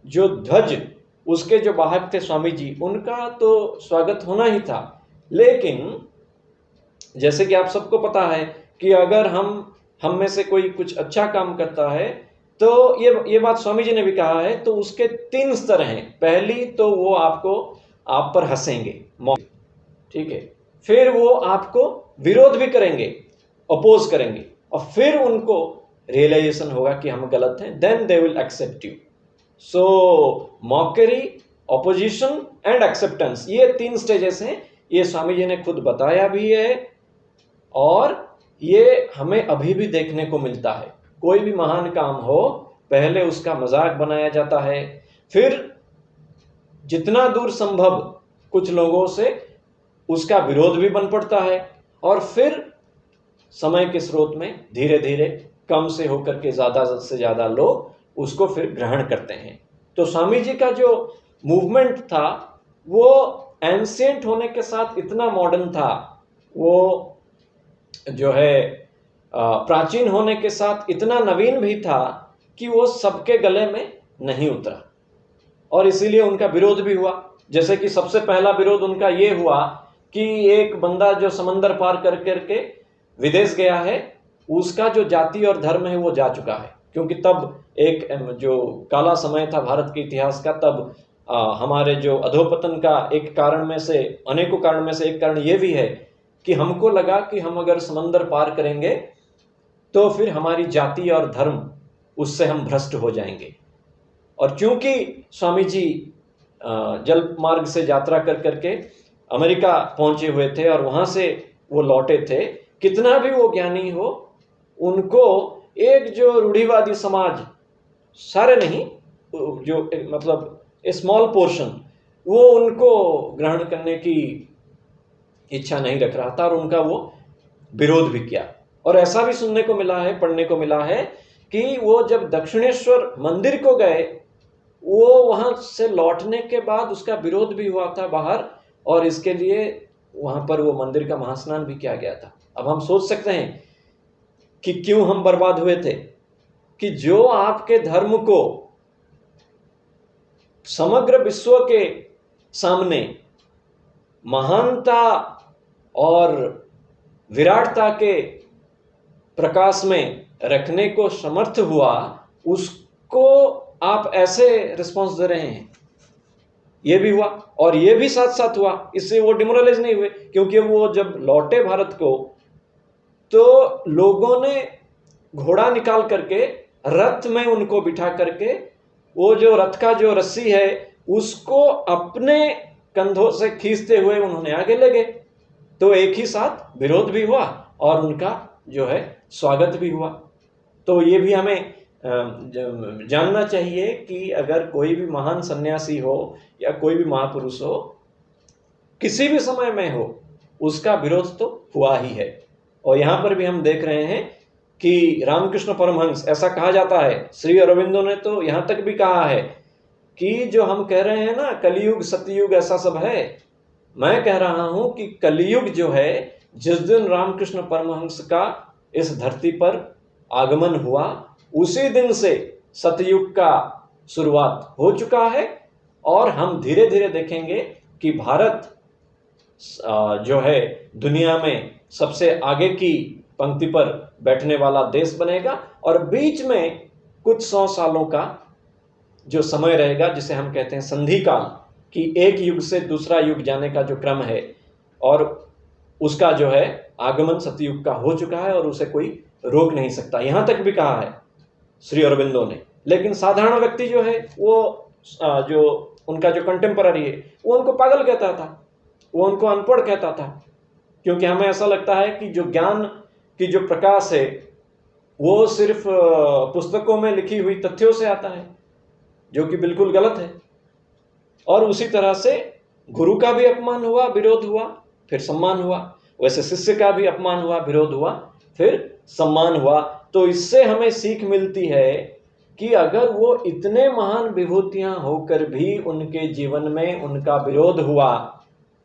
जो ध्वज उसके जो वाहक थे स्वामी जी, उनका तो स्वागत होना ही था। लेकिन जैसे कि आप सबको पता है कि अगर हम में से कोई कुछ अच्छा काम करता है तो ये बात स्वामी जी ने भी कहा है, तो उसके 3 स्तर हैं। पहली तो वो आप पर हंसेंगे, ठीक है, फिर वो आपको विरोध भी करेंगे, अपोज करेंगे, और फिर उनको रियलाइजेशन होगा कि हम गलत हैं, then they will accept you. So mockery, opposition and acceptance, ये 3 स्टेजेस हैं। ये स्वामी जी ने खुद बताया भी है और ये हमें अभी भी देखने को मिलता है। कोई भी महान काम हो, पहले उसका मजाक बनाया जाता है, फिर जितना दूर संभव कुछ लोगों से उसका विरोध भी बन पड़ता है, और फिर समय के स्रोत में धीरे धीरे कम से होकर के ज़्यादा से ज़्यादा लोग उसको फिर ग्रहण करते हैं। तो स्वामी जी का जो मूवमेंट था वो एंशिएंट होने के साथ इतना मॉडर्न था, वो जो है प्राचीन होने के साथ इतना नवीन भी था कि वो सबके गले में नहीं उतरा, और इसीलिए उनका विरोध भी हुआ। जैसे कि सबसे पहला विरोध उनका ये हुआ कि एक बंदा जो समंदर पार कर करके विदेश गया है, उसका जो जाति और धर्म है वो जा चुका है। क्योंकि तब एक जो काला समय था भारत के इतिहास का, तब हमारे जो अधोपतन का एक कारण में से, अनेकों कारण में से एक कारण ये भी है कि हमको लगा कि हम अगर समंदर पार करेंगे तो फिर हमारी जाति और धर्म, उससे हम भ्रष्ट हो जाएंगे। और चूंकि स्वामी जी जल मार्ग से यात्रा कर करके अमेरिका पहुंचे हुए थे और वहां से वो लौटे थे, कितना भी वो ज्ञानी हो, उनको एक जो रूढ़िवादी समाज, सारे नहीं, जो मतलब स्मॉल पोर्शन, वो उनको ग्रहण करने की इच्छा नहीं रख रहा था और उनका वो विरोध भी किया। और ऐसा भी सुनने को मिला है, पढ़ने को मिला है कि वो जब दक्षिणेश्वर मंदिर को गए, वो वहां से लौटने के बाद उसका विरोध भी हुआ था बाहर, और इसके लिए वहां पर वो मंदिर का महास्नान भी किया गया था। अब हम सोच सकते हैं कि क्यों हम बर्बाद हुए थे, कि जो आपके धर्म को समग्र विश्व के सामने महानता और विराटता के प्रकाश में रखने को समर्थ हुआ, उसको आप ऐसे रिस्पॉन्स दे रहे हैं। ये भी हुआ, और ये भी साथ साथ हुआ, इससे वो डिमोरलाइज नहीं हुए, क्योंकि वो जब लौटे भारत को तो लोगों ने घोड़ा निकाल करके रथ में उनको बिठा करके, वो जो रथ का जो रस्सी है उसको अपने कंधों से खींचते हुए उन्होंने आगे ले गए। तो एक ही साथ विरोध भी हुआ और उनका जो है स्वागत भी हुआ। तो ये भी हमें जानना चाहिए कि अगर कोई भी महान सन्यासी हो या कोई भी महापुरुष हो, किसी भी समय में हो, उसका विरोध तो हुआ ही है। और यहाँ पर भी हम देख रहे हैं कि रामकृष्ण परमहंस, ऐसा कहा जाता है, श्री अरविंदो ने तो यहाँ तक भी कहा है कि जो हम कह रहे हैं ना कलयुग सतयुग ऐसा सब है, मैं कह रहा हूं कि कलयुग जो है, जिस दिन रामकृष्ण परमहंस का इस धरती पर आगमन हुआ, उसी दिन से सतयुग का शुरुआत हो चुका है। और हम धीरे धीरे देखेंगे कि भारत जो है दुनिया में सबसे आगे की पंक्ति पर बैठने वाला देश बनेगा, और बीच में कुछ 100 सालों का जो समय रहेगा, जिसे हम कहते हैं संधि काल, कि एक युग से दूसरा युग जाने का जो क्रम है, और उसका जो है आगमन सतयुग का हो चुका है और उसे कोई रोक नहीं सकता। यहां तक भी कहा है श्री अरविंदो ने। लेकिन साधारण व्यक्ति जो है, वो जो उनका जो कंटेम्पररी है, वो उनको पागल कहता था, वो उनको अनपढ़ कहता था, क्योंकि हमें ऐसा लगता है कि जो ज्ञान की जो प्रकाश है वो सिर्फ पुस्तकों में लिखी हुई तथ्यों से आता है, जो कि बिल्कुल गलत है। और उसी तरह से गुरु का भी अपमान हुआ, विरोध हुआ, फिर सम्मान हुआ। वैसे शिष्य का भी अपमान हुआ, विरोध हुआ, फिर सम्मान हुआ। तो इससे हमें सीख मिलती है कि अगर वो इतने महान विभूतियां होकर भी उनके जीवन में उनका विरोध हुआ,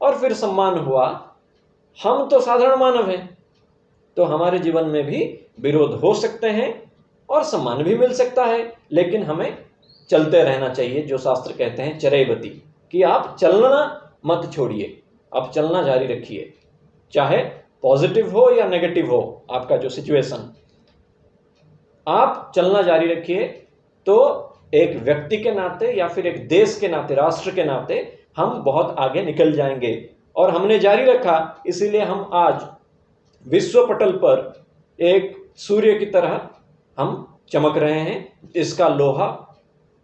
और फिर सम्मान हुआ। हम तो साधारण मानव हैं, तो हमारे जीवन में भी विरोध हो सकते हैं और सम्मान भी मिल सकता है, लेकिन हमें चलते रहना चाहिए। जो शास्त्र कहते हैं चरैवति, कि आप चलना मत छोड़िए, आप चलना जारी रखिए, चाहे पॉजिटिव हो या नेगेटिव हो आपका जो सिचुएशन, आप चलना जारी रखिए। तो एक व्यक्ति के नाते या फिर एक देश के नाते, राष्ट्र के नाते हम बहुत आगे निकल जाएंगे। और हमने जारी रखा, इसीलिए हम आज विश्व पटल पर एक सूर्य की तरह हम चमक रहे हैं। इसका लोहा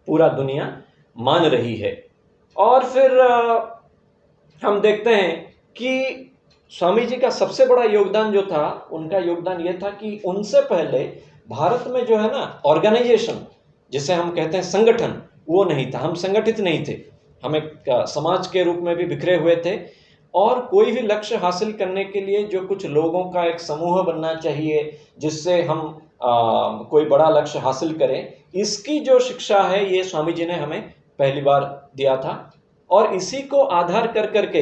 पूरा दुनिया मान रही है। और फिर हम देखते हैं कि स्वामी जी का सबसे बड़ा योगदान जो था, उनका योगदान यह था कि उनसे पहले भारत में जो है ना ऑर्गेनाइजेशन, जिसे हम कहते हैं संगठन, वो नहीं था। हम संगठित नहीं थे, हम एक समाज के रूप में भी बिखरे हुए थे। और कोई भी लक्ष्य हासिल करने के लिए जो कुछ लोगों का एक समूह बनना चाहिए, जिससे हम कोई बड़ा लक्ष्य हासिल करें, इसकी जो शिक्षा है ये स्वामी जी ने हमें पहली बार दिया था। और इसी को आधार कर करके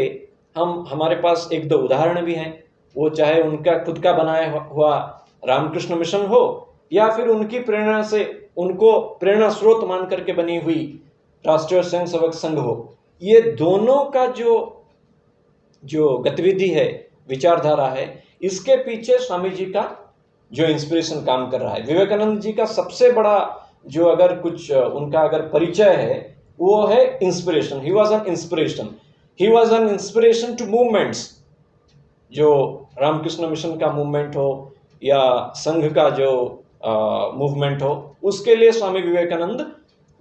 हमारे पास एक दो उदाहरण भी हैं। वो चाहे उनका खुद का बनाया हुआ रामकृष्ण मिशन हो, या फिर उनकी प्रेरणा से, उनको प्रेरणा स्रोत मान करके बनी हुई राष्ट्रीय स्वयं सेवक संघ हो। ये दोनों का जो गतिविधि है, विचारधारा है, इसके पीछे स्वामी जी का जो इंस्पिरेशन काम कर रहा है। विवेकानंद जी का सबसे बड़ा जो अगर कुछ उनका अगर परिचय है, वो है inspiration. He was an inspiration, he was an inspiration to movements. जो रामकृष्ण मिशन का मूवमेंट हो या संघ का जो मूवमेंट हो, उसके लिए स्वामी विवेकानंद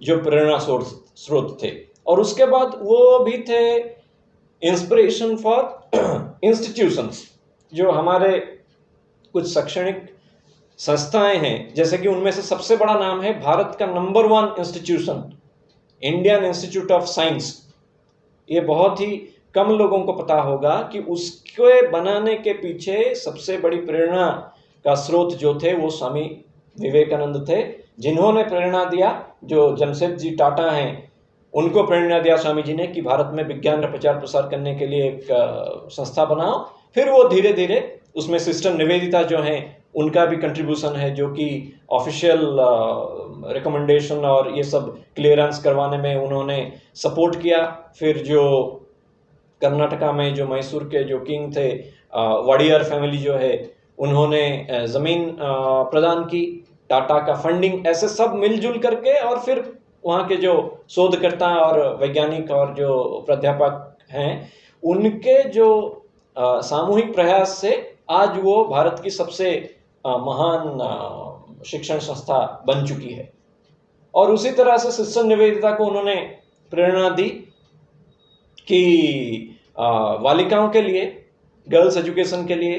जो प्रेरणा स्रोत थे। और उसके बाद वो भी थे इंस्पिरेशन फॉर इंस्टीट्यूशंस। जो हमारे कुछ शैक्षणिक संस्थाएं हैं, जैसे कि उनमें से सबसे बड़ा नाम है भारत का number 1 institution, Indian institute of science. ये बहुत ही कम लोगों को पता होगा कि उसके बनाने के पीछे सबसे बड़ी प्रेरणा का स्रोत जो थे वो स्वामी विवेकानंद थे, जिन्होंने प्रेरणा दिया। जो जमशेदजी टाटा हैं, उनको प्रेरणा दिया स्वामी जी ने कि भारत में विज्ञान का प्रचार प्रसार करने के लिए एक संस्था बनाओ। फिर वो धीरे धीरे उसमें सिस्टर निवेदिता जो हैं, उनका भी कंट्रीब्यूशन है, जो कि ऑफिशियल रिकमेंडेशन और ये सब क्लियरेंस करवाने में उन्होंने सपोर्ट किया। फिर जो कर्नाटका में जो मैसूर के जो किंग थे, वाडियर फैमिली जो है, उन्होंने ज़मीन प्रदान की, टाटा का फंडिंग, ऐसे सब मिलजुल करके। और फिर वहाँ के जो शोधकर्ता और वैज्ञानिक और जो प्राध्यापक हैं, उनके जो सामूहिक प्रयास से आज वो भारत की सबसे महान शिक्षण संस्था बन चुकी है। और उसी तरह से सिस्टर निवेदिता को उन्होंने प्रेरणा दी कि बालिकाओं के लिए, गर्ल्स एजुकेशन के लिए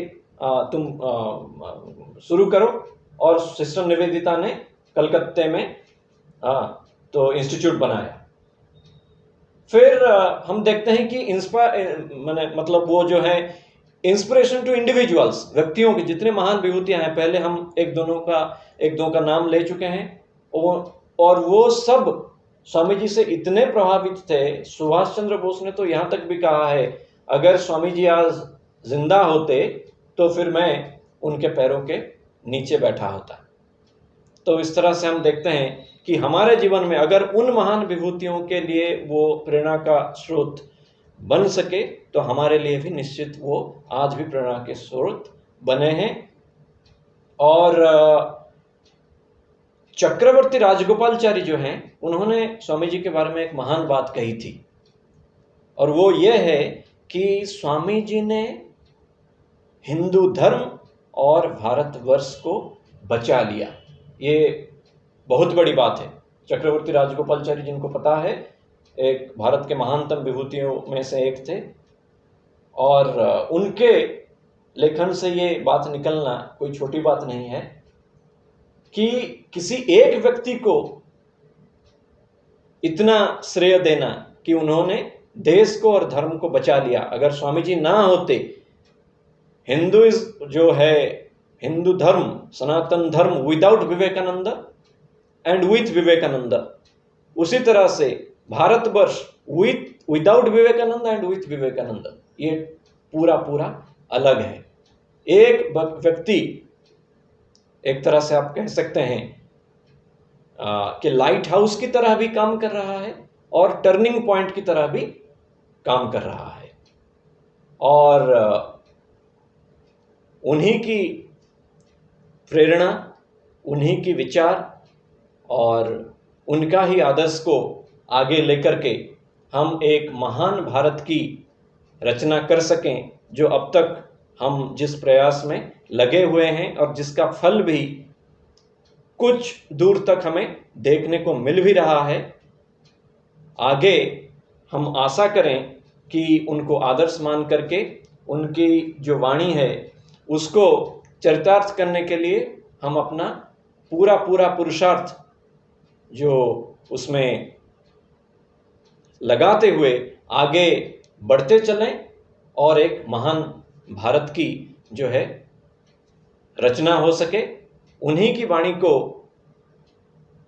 तुम शुरू करो। और सिस्टर निवेदिता ने कलकत्ते में तो इंस्टीट्यूट बनाया। फिर हम देखते हैं कि मतलब वो जो है इंस्पिरेशन टू इंडिविजुअल्स, व्यक्तियों की जितने महान विभूतियां हैं, पहले हम एक दो का नाम ले चुके हैं। और वो सब स्वामी जी से इतने प्रभावित थे। सुभाष चंद्र बोस ने तो यहाँ तक भी कहा है, अगर स्वामी जी आज जिंदा होते तो फिर मैं उनके पैरों के नीचे बैठा होता। तो इस तरह से हम देखते हैं कि हमारे जीवन में अगर उन महान विभूतियों के लिए वो प्रेरणा का स्रोत बन सके, तो हमारे लिए भी निश्चित वो आज भी प्रेरणा के स्रोत बने हैं। और चक्रवर्ती राजगोपालचारी जो हैं, उन्होंने स्वामी जी के बारे में एक महान बात कही थी, और वो ये है कि स्वामी जी ने हिंदू धर्म और भारतवर्ष को बचा लिया। ये बहुत बड़ी बात है। चक्रवर्ती राजगोपालचारी, जिनको पता है, एक भारत के महानतम विभूतियों में से एक थे। और उनके लेखन से ये बात निकलना कोई छोटी बात नहीं है कि किसी एक व्यक्ति को इतना श्रेय देना कि उन्होंने देश को और धर्म को बचा लिया। अगर स्वामी जी ना होते, जो है हिंदू धर्म, सनातन धर्म without Vivekananda and with Vivekananda, उसी तरह से Bharatvarsh without Vivekananda and with Vivekananda, ये पूरा पूरा अलग है। एक व्यक्ति एक तरह से आप कह सकते हैं कि लाइट हाउस की तरह भी काम कर रहा है और टर्निंग पॉइंट की तरह भी काम कर रहा है, और उन्हीं की प्रेरणा, उन्हीं की विचार और उनका ही आदर्श को आगे लेकर के हम एक महान भारत की रचना कर सकें, जो अब तक हम जिस प्रयास में लगे हुए हैं और जिसका फल भी कुछ दूर तक हमें देखने को मिल भी रहा है। आगे हम आशा करें कि उनको आदर्श मान करके उनकी जो वाणी है उसको चरितार्थ करने के लिए हम अपना पूरा पुरुषार्थ जो उसमें लगाते हुए आगे बढ़ते चलें और एक महान भारत की जो है रचना हो सके। उन्हीं की वाणी को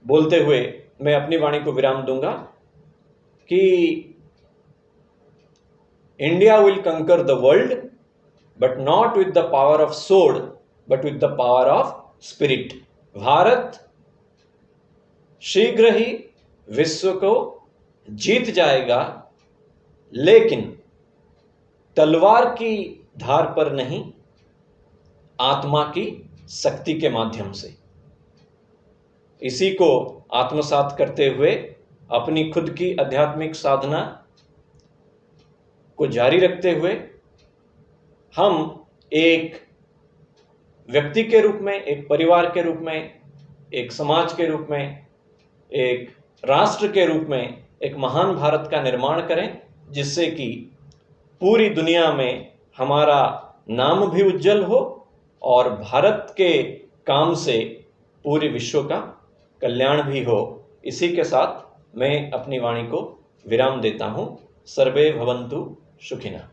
बोलते हुए मैं अपनी वाणी को विराम दूंगा कि इंडिया विल कंकर the world but not with the power of sword but with the power of spirit. Bharat शीघ्र ही विश्व को जीत जाएगा, लेकिन तलवार की धार पर नहीं, आत्मा की शक्ति के माध्यम से। इसी को आत्मसात करते हुए अपनी खुद की आध्यात्मिक साधना को जारी रखते हुए हम एक व्यक्ति के रूप में, एक परिवार के रूप में, एक समाज के रूप में, एक राष्ट्र के रूप में एक महान भारत का निर्माण करें, जिससे कि पूरी दुनिया में हमारा नाम भी उज्जवल हो और भारत के काम से पूरे विश्व का कल्याण भी हो। इसी के साथ मैं अपनी वाणी को विराम देता हूँ। सर्वे भवन्तु सुखिनः।